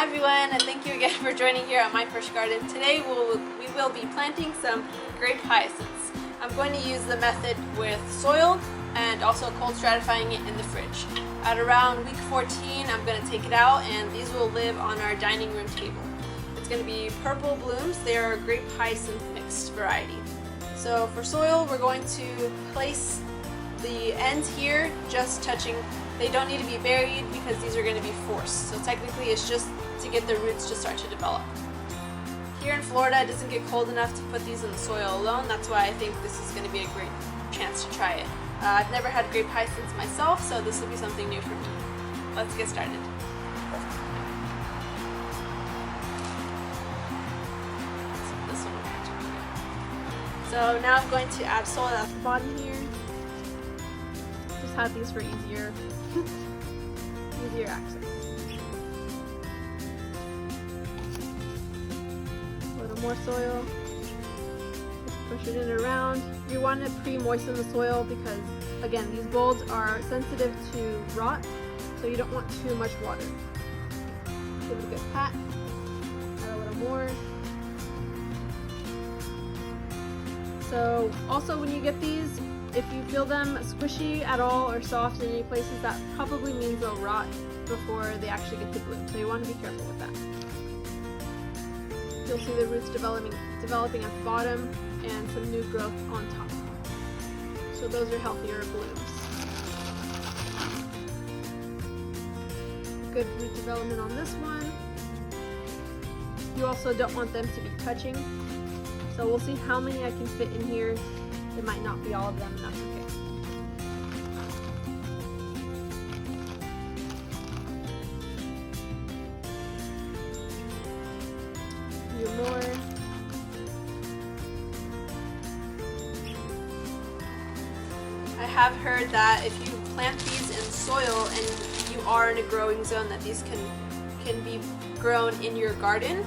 everyone, and thank you again for joining here at My First Garden. Today we will be planting some grape hyacinths. I'm going to use the method with soil and also cold stratifying it in the fridge. At around week 14, I'm going to take it out and these will live on our dining room table. It's going to be purple blooms. They are a grape hyacinth mixed variety. So for soil, we're going to place the ends here just touching. They don't need to be buried because these are going to be forced. So technically it's just to get the roots to start to develop. Here in Florida, it doesn't get cold enough to put these in the soil alone. That's why I think this is going to be a great chance to try it. I've never had grape hyacinths myself, so this will be something new for me. Let's get started. So now I'm going to add soil at the bottom here. Just have these for easier access. A little more soil. Just push it in around. You want to pre-moisten the soil because, again, these bulbs are sensitive to rot, so you don't want too much water. Give it a good pat. Add a little more. So also when you get these, if you feel them squishy at all or soft in any places, that probably means they'll rot before they actually get to bloom. So you want to be careful with that. You'll see the roots developing at the bottom and some new growth on top. So those are healthier blooms. Good root development on this one. You also don't want them to be touching. So we'll see how many I can fit in here. It might not be all of them, and that's okay. A few more. I have heard that if you plant these in soil and you are in a growing zone, that these can be grown in your garden.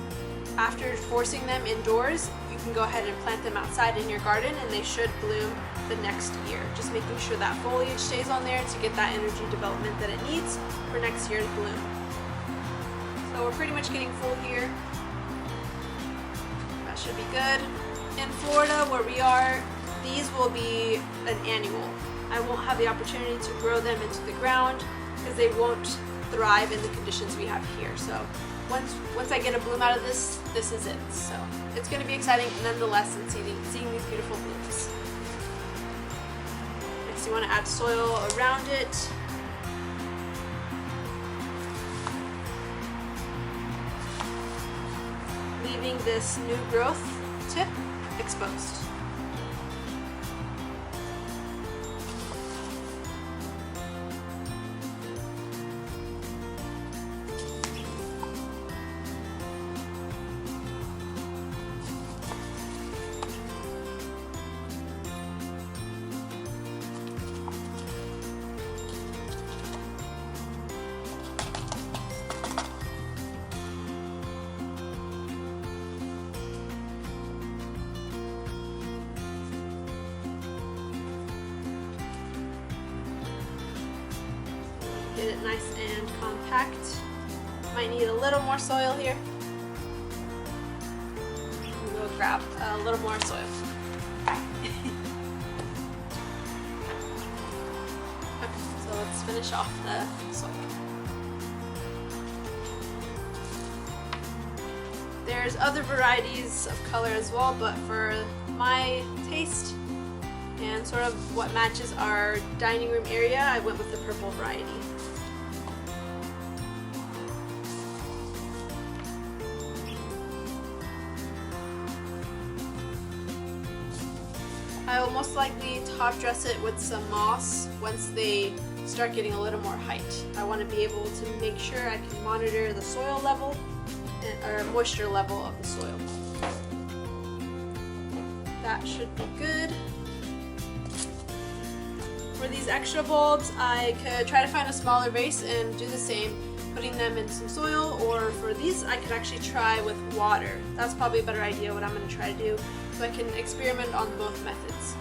After forcing them indoors, you can go ahead and plant them outside in your garden and they should bloom the next year. Just making sure that foliage stays on there to get that energy development that it needs for next year's bloom. So we're pretty much getting full here. That should be good. In Florida, where we are, these will be an annual. I won't have the opportunity to grow them into the ground because they won't thrive in the conditions we have here. So once I get a bloom out of this is it. So it's going to be exciting nonetheless in seeing these beautiful blooms. Next, you want to add soil around it. Leaving this new growth tip exposed. Get it nice and compact. Might need a little more soil here. We'll grab a little more soil. Okay, so let's finish off the soil. There's other varieties of color as well, but for my taste and sort of what matches our dining room area, I went with the purple variety. I will most likely top dress it with some moss once they start getting a little more height. I want to be able to make sure I can monitor the soil level or moisture level of the soil. That should be good. For these extra bulbs, I could try to find a smaller vase and do the same, putting them in some soil, or for these I could actually try with water. That's probably a better idea what I'm going to try to do, so I can experiment on both methods.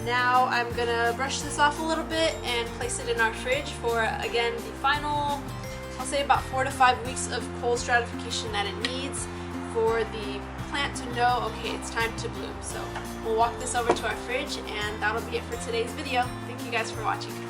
Now I'm going to brush this off a little bit and place it in our fridge for, again, the final I'll say about 4 to 5 weeks of cold stratification that it needs for the plant to know, okay, it's time to bloom. So we'll walk this over to our fridge, and that'll be it for today's video. Thank you guys for watching.